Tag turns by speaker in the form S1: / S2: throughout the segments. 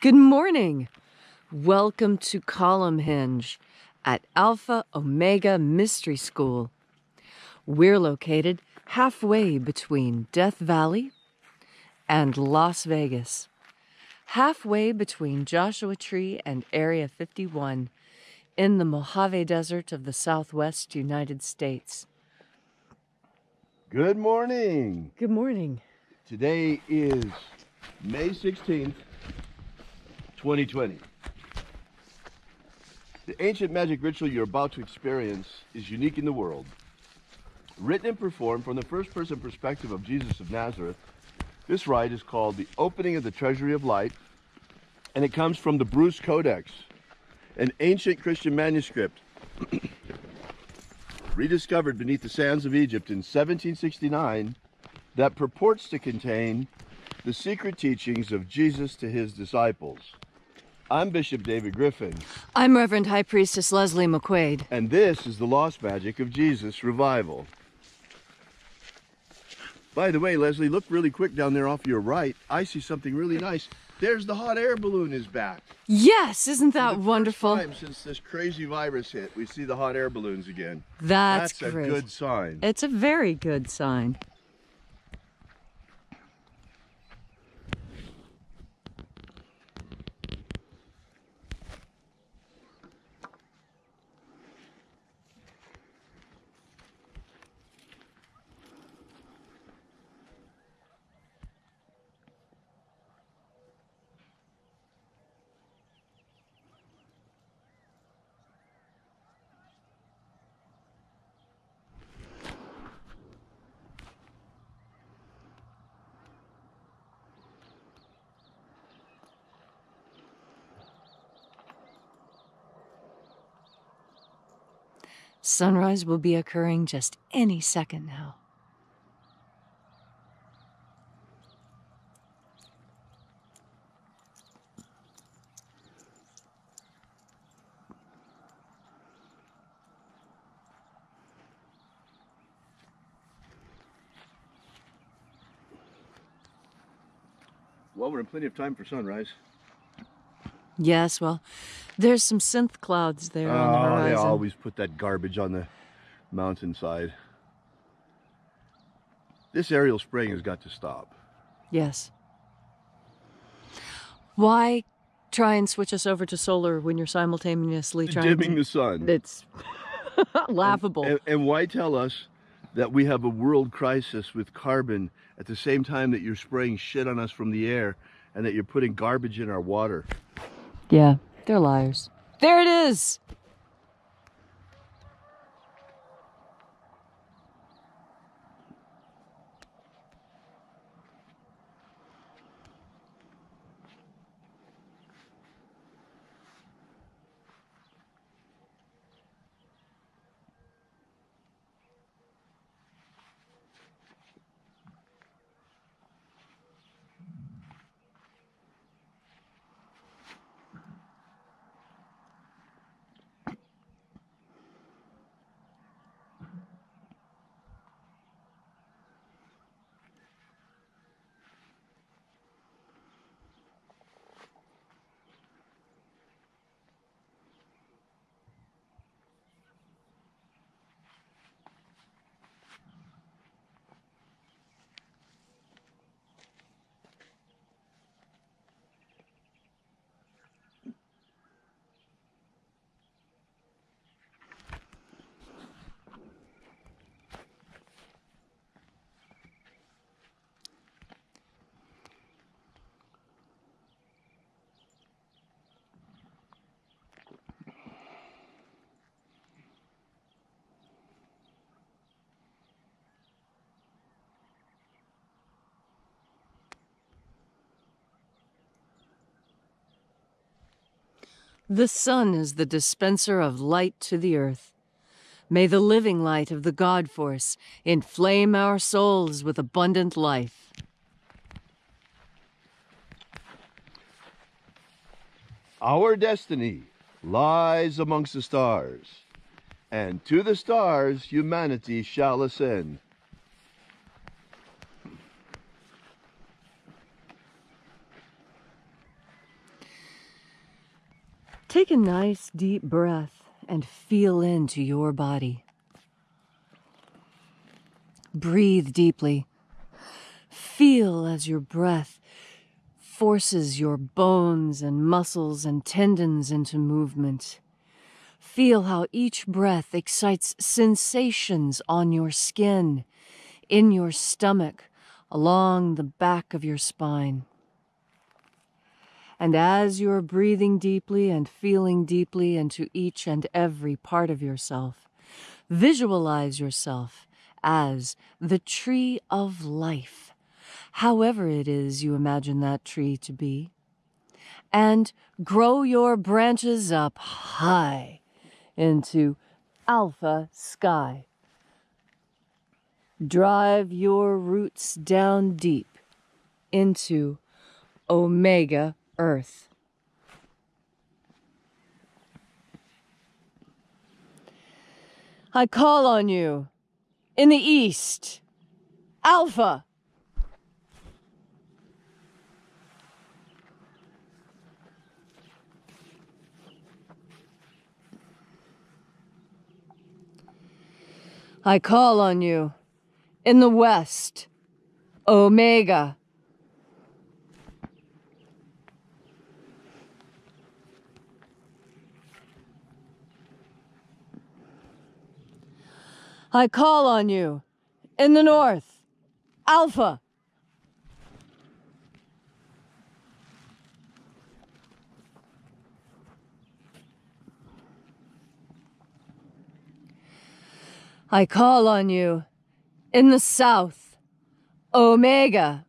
S1: Good morning. Welcome to Column Hinge at Alpha Ωmega Mystery School. We're located halfway between Death Valley and Las Vegas, halfway between Joshua Tree and Area 51 in the Mojave Desert of the Southwest United States.
S2: Good morning.
S1: Good morning.
S2: Today is May 16th, 2020. The ancient magic ritual you're about to experience is unique in the world. Written and performed from the first-person perspective of Jesus of Nazareth, this rite is called the Opening of the Treasury of Light, and it comes from the Bruce Codex, an ancient Christian manuscript rediscovered beneath the sands of Egypt in 1769 that purports to contain the secret teachings of Jesus to his disciples. I'm Bishop David Griffin.
S1: I'm Reverend High Priestess Leslie McQuade.
S2: And this is the Lost Magic of Jesus Revival. By the way, Leslie, look really quick down there off your right. I see something really nice. There's the hot air balloon is back.
S1: Yes, isn't that wonderful?
S2: First time since this crazy virus hit, we see the hot air balloons again.
S1: That's
S2: great. A good sign.
S1: It's a very good sign. Sunrise will be occurring just any second now.
S2: Well, we're in plenty of time for sunrise.
S1: Yes, well, there's some synth clouds there on the horizon.
S2: They always put that garbage on the mountainside. This aerial spraying has got to stop.
S1: Yes. Why try and switch us over to solar when you're simultaneously trying
S2: dimming the sun?
S1: It's laughable.
S2: And why tell us that we have a world crisis with carbon at the same time that you're spraying shit on us from the air and that you're putting garbage in our water?
S1: Yeah, they're liars. There it is! The sun is the dispenser of light to the earth. May the living light of the God Force inflame our souls with abundant life.
S2: Our destiny lies amongst the stars, and to the stars humanity shall ascend.
S1: Take a nice deep breath and feel into your body. Breathe deeply. Feel as your breath forces your bones and muscles and tendons into movement. Feel how each breath excites sensations on your skin, in your stomach, along the back of your spine. And as you're breathing deeply and feeling deeply into each and every part of yourself, visualize yourself as the tree of life, however it is you imagine that tree to be, and grow your branches up high into Alpha sky. Drive your roots down deep into Omega Earth. I call on you in the east, Alpha. I call on you in the west, Omega. I call on you in the north, Alpha. I call on you in the south, Omega.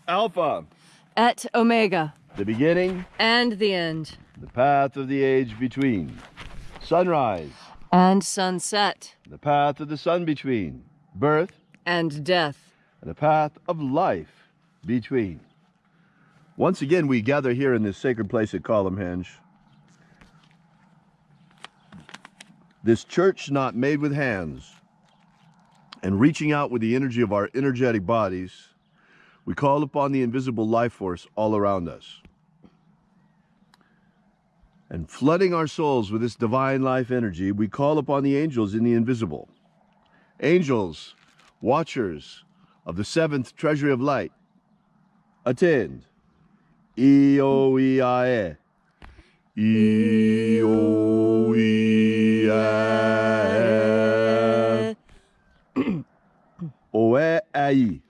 S2: Alpha,
S1: Et Omega.
S2: the beginning,
S1: And the end.
S2: the path of the age between. Sunrise,
S1: And sunset.
S2: the path of the sun between. Birth,
S1: And death.
S2: and the path of life between. Once again, we gather here in this sacred place at Columhenge. This church not made with hands, and reaching out with the energy of our energetic bodies, we call upon the invisible life force all around us. And flooding our souls with this divine life energy, we call upon the angels in the invisible. Angels, watchers of the seventh treasury of light, attend. E-O-E-I-E. E-O-E-I-E. O-E-I-E.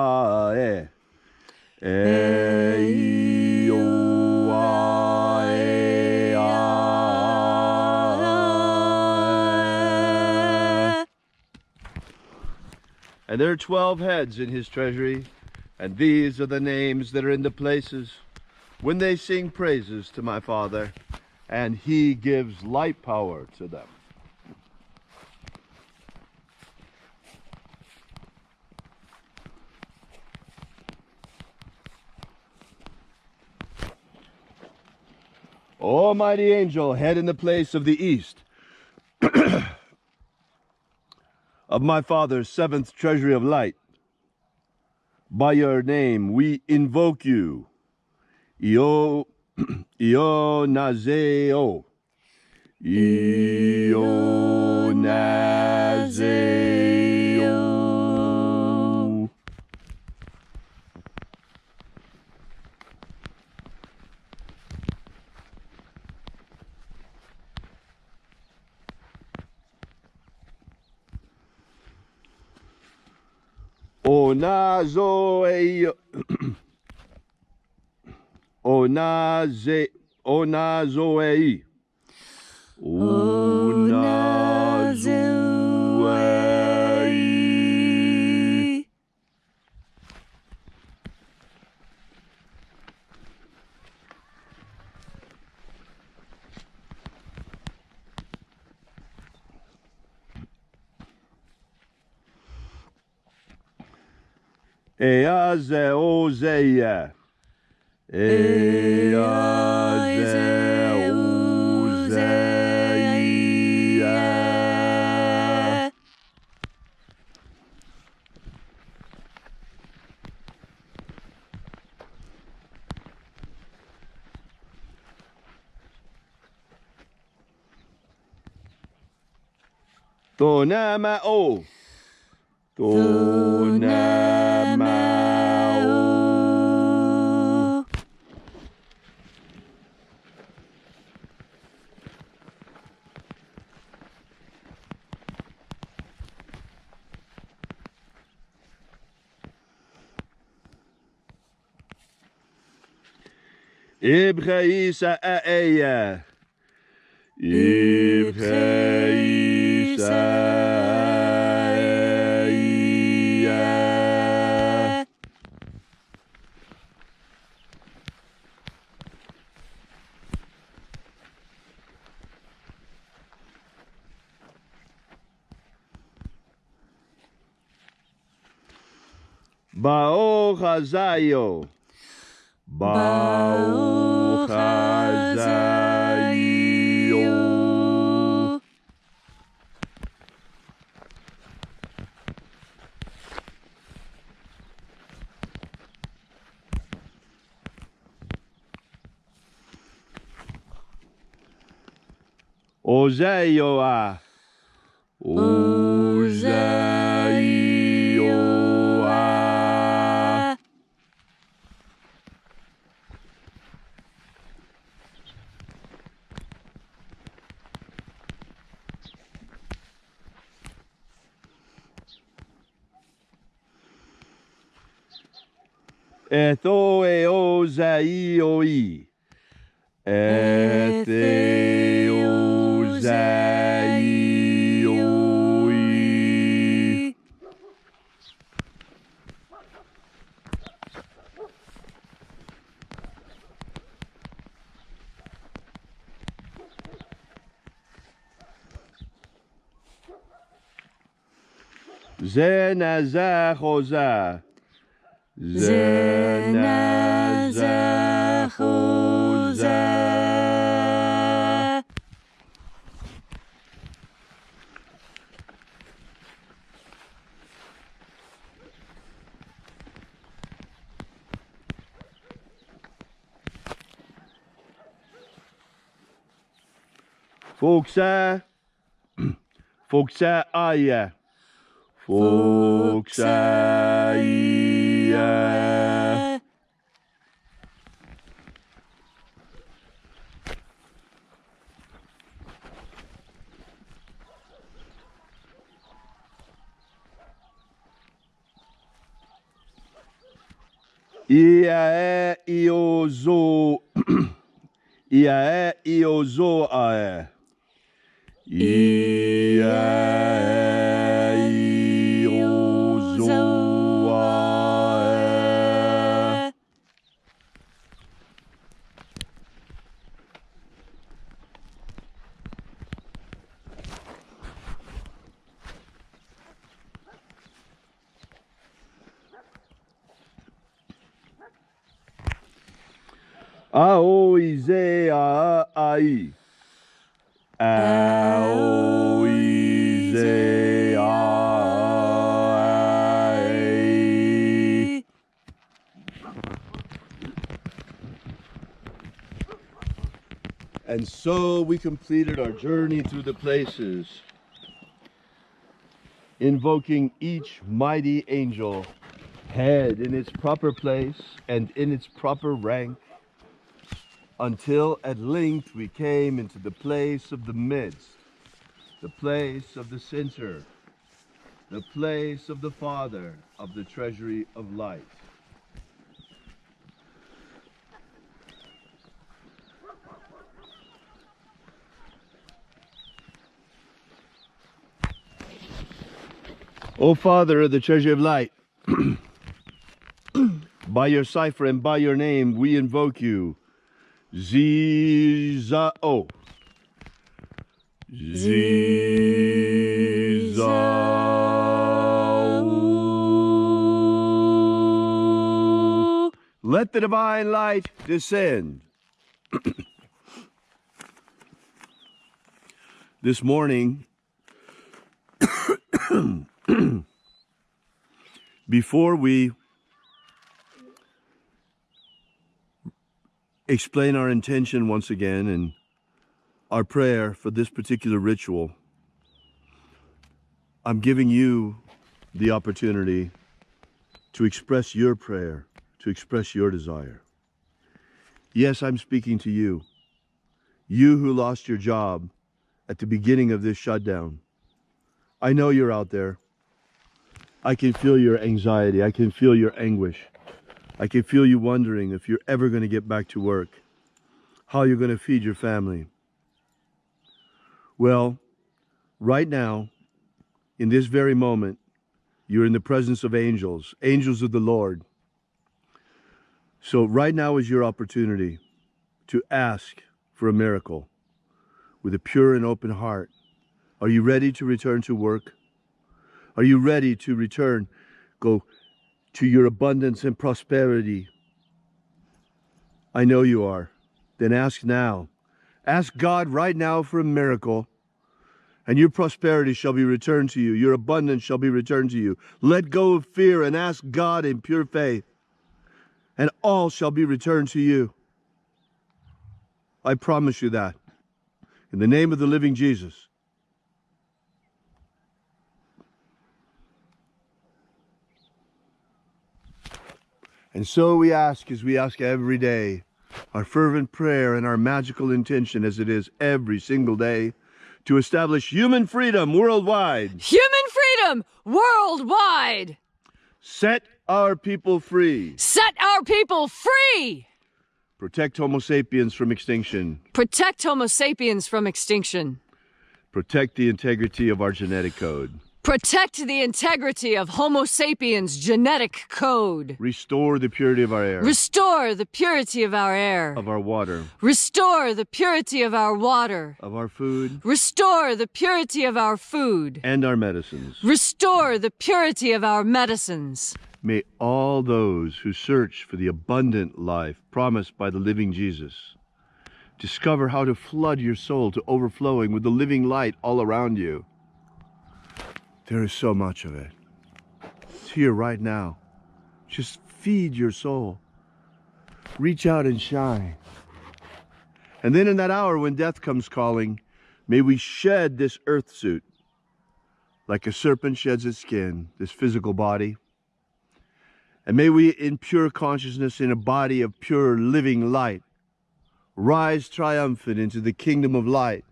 S2: O-E-I-E. E-O-I-E-I-E. And there are 12 heads in his treasury, and these are the names that are in the places when they sing praises to my Father, and he gives light power to them. O mighty angel, head in the place of the east, of my Father's seventh treasury of light, by your name we invoke you. Io Nazeo. Io Nazeo. Onazoe. Onazoe. Onazoe. Eazeozeia. Tonamao. Tonamao. Ibraisa aeya. Ibraisa aeya. Bao Hazayo. Bao Hazayo. Ozayoa. Ozayoa. Ethoeozaioi. Etheozaioi. Zenazachoza. Zenazachoza. Foxa. Foxa aya. Foxaia. Iae iozo. Iae iozoae. Iae iozoae. Aoize ai. Aoize ai. And so we completed our journey through the places, invoking each mighty angel head in its proper place and in its proper rank, until at length we came into the place of the midst, the place of the center, the place of the Father of the treasury of light. O Father of the treasury of light, by your cipher and by your name we invoke you. Zizao. Zizao. Let the divine light descend. This morning, before we explain our intention once again and our prayer for this particular ritual, I'm giving you the opportunity to express your prayer, to express your desire. Yes, I'm speaking to you. You who lost your job at the beginning of this shutdown. I know you're out there. I can feel your anxiety. I can feel your anguish. I can feel you wondering if you're ever going to get back to work, how you're going to feed your family. Well, right now, in this very moment, you're in the presence of angels, angels of the Lord. So right now is your opportunity to ask for a miracle with a pure and open heart. Are you ready to return to work? Are you ready to return, go to your abundance and prosperity? I know you are. Then ask now. Ask God right now for a miracle, and your prosperity shall be returned to you. Your abundance shall be returned to you. Let go of fear and ask God in pure faith, and all shall be returned to you. I promise you that. In the name of the living Jesus. And so we ask, as we ask every day, our fervent prayer and our magical intention, as it is every single day, to establish human freedom worldwide.
S1: Human freedom worldwide!
S2: Set our people free.
S1: Set our people free!
S2: Protect Homo sapiens from extinction.
S1: Protect Homo sapiens from extinction.
S2: Protect the integrity of our genetic code.
S1: Protect the integrity of Homo sapiens' genetic code.
S2: Restore the purity of our air.
S1: Restore the purity of our air.
S2: Of our water.
S1: Restore the purity of our water.
S2: Of our food.
S1: Restore the purity of our food.
S2: And our medicines.
S1: Restore the purity of our medicines.
S2: May all those who search for the abundant life promised by the living Jesus discover how to flood your soul to overflowing with the living light all around you. There is so much of it. It's here right now. Just feed your soul. Reach out and shine. And then in that hour when death comes calling, may we shed this earth suit like a serpent sheds its skin, this physical body. And may we, in pure consciousness, in a body of pure living light, rise triumphant into the kingdom of light,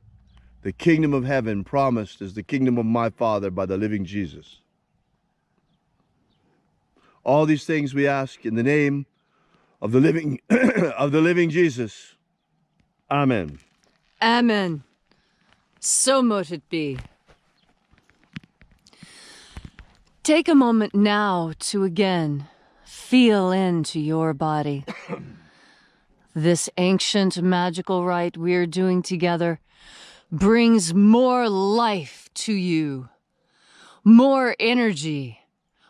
S2: the kingdom of heaven promised as the kingdom of my Father by the living Jesus. All these things we ask in the name of the living of the living Jesus. Amen.
S1: Amen. So mote it be. Take a moment now to again feel into your body. This ancient magical rite we're doing together brings more life to you, more energy,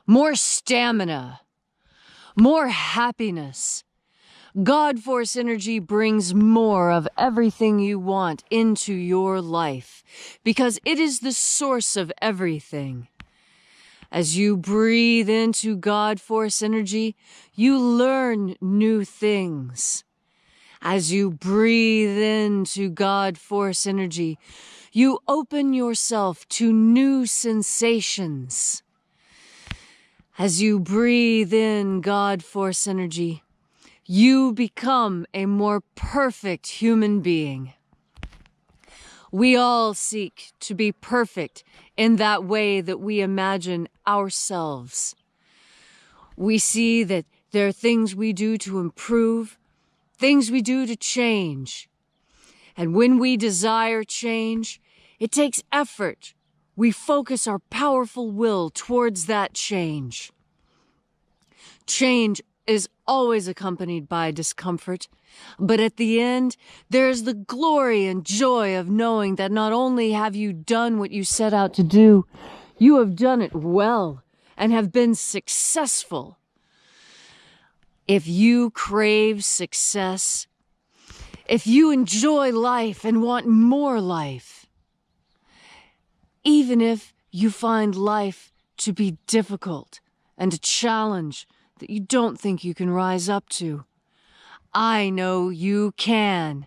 S1: more stamina, more happiness. God Force energy brings more of everything you want into your life because it is the source of everything. As you breathe into God Force energy, you learn new things. As you breathe into God Force energy, you open yourself to new sensations. As you breathe in God Force energy, you become a more perfect human being. We all seek to be perfect in that way that we imagine ourselves. We see that there are things we do to improve, things we do to change. And when we desire change, it takes effort. We focus our powerful will towards that change. Change is always accompanied by discomfort, but at the end, there's the glory and joy of knowing that not only have you done what you set out to do, you have done it well and have been successful. If you crave success, if you enjoy life and want more life, even if you find life to be difficult and a challenge that you don't think you can rise up to, I know you can.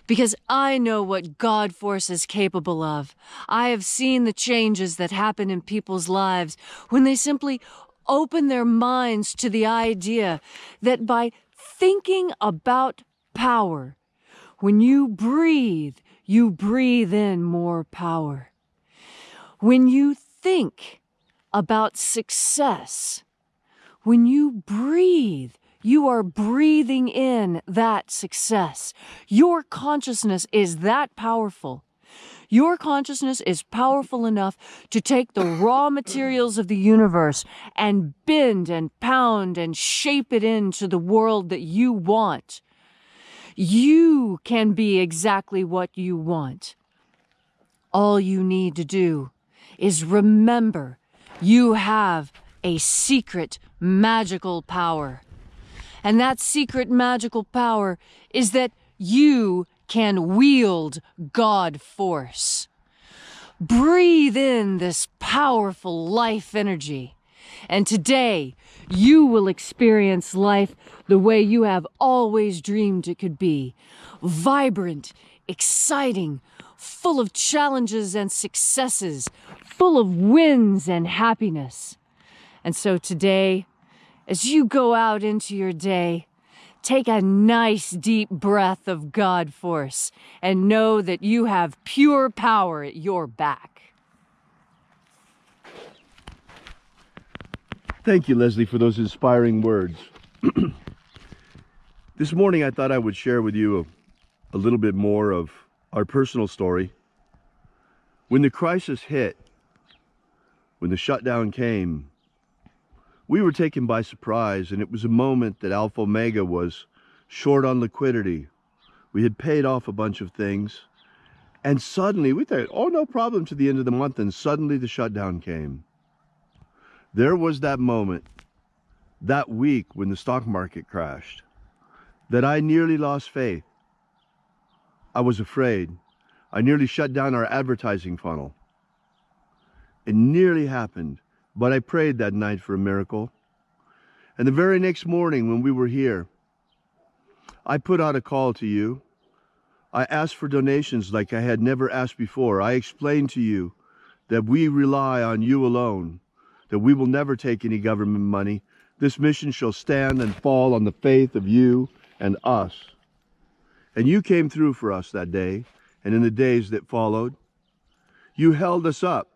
S1: Because I know what God Force is capable of. I have seen the changes that happen in people's lives when they simply open their minds to the idea that by thinking about power, when you breathe in more power. When you think about success, when you breathe, you are breathing in that success. Your consciousness is that powerful. Your consciousness is powerful enough to take the raw materials of the universe and bend and pound and shape it into the world that you want. You can be exactly what you want. All you need to do is remember you have a secret magical power. And that secret magical power is that you can wield God Force. Breathe in this powerful life energy. And today, you will experience life the way you have always dreamed it could be. Vibrant, exciting, full of challenges and successes, full of wins and happiness. And so today, as you go out into your day, take a nice deep breath of God Force and know that you have pure power at your back.
S2: Thank you, Leslie, for those inspiring words. This morning I thought I would share with you a little bit more of our personal story. When the crisis hit, when the shutdown came, we were taken by surprise, and it was a moment that Alpha Ωmega was short on liquidity. We had paid off a bunch of things, and suddenly we thought, oh, no problem to the end of the month, and suddenly the shutdown came. There was that moment, that week when the stock market crashed, that I nearly lost faith. I was afraid. I nearly shut down our advertising funnel. It nearly happened. But I prayed that night for a miracle. And the very next morning when we were here, I put out a call to you. I asked for donations like I had never asked before. I explained to you that we rely on you alone, that we will never take any government money. This mission shall stand and fall on the faith of you and us. And you came through for us that day and in the days that followed. You held us up.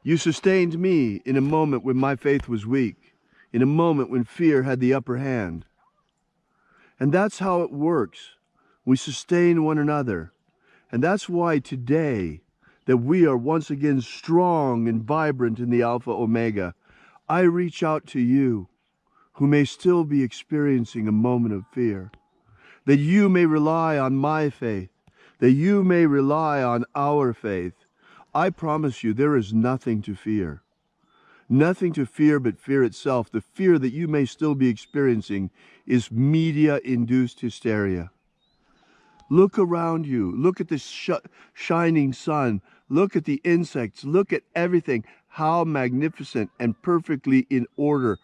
S2: You sustained me in a moment when my faith was weak, in a moment when fear had the upper hand. And that's how it works. We sustain one another. And that's why today, that we are once again strong and vibrant in the Alpha Ωmega, I reach out to you, who may still be experiencing a moment of fear, that you may rely on my faith, that you may rely on our faith. I promise you, there is nothing to fear. Nothing to fear but fear itself. The fear that you may still be experiencing is media-induced hysteria. Look around you. Look at this shining sun. Look at the insects. Look at everything. How magnificent and perfectly in order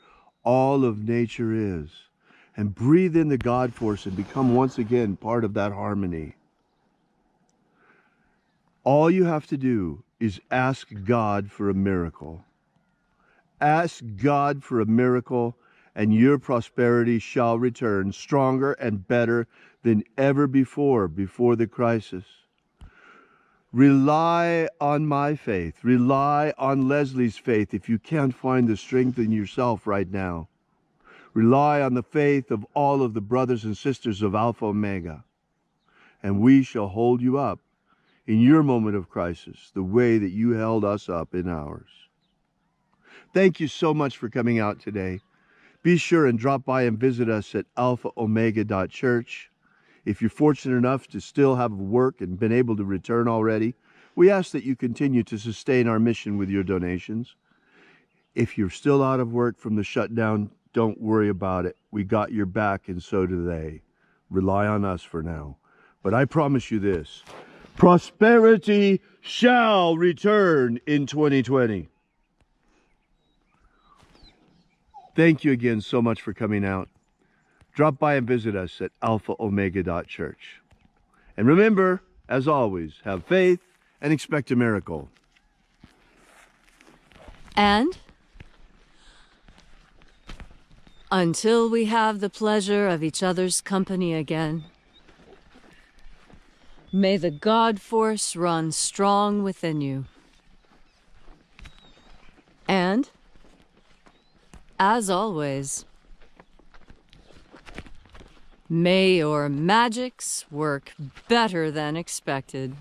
S2: all of nature is. And breathe in the God Force and become once again part of that harmony. All you have to do is ask God for a miracle. Ask God for a miracle, and your prosperity shall return stronger and better than ever before the crisis. Rely on my faith. Rely on Leslie's faith if you can't find the strength in yourself right now. Rely on the faith of all of the brothers and sisters of Alpha Ωmega, and we shall hold you up in your moment of crisis, the way that you held us up in ours. Thank you so much for coming out today. Be sure and drop by and visit us at alphaomega.church. If you're fortunate enough to still have work and been able to return already, we ask that you continue to sustain our mission with your donations. If you're still out of work from the shutdown, don't worry about it. We got your back, and so do they. Rely on us for now. But I promise you this. Prosperity shall return in 2020. Thank you again so much for coming out. Drop by and visit us at alphaomega.church. And remember, as always, have faith and expect a miracle.
S1: And until we have the pleasure of each other's company again, may the God force run strong within you. And, as always, may your magics work better than expected.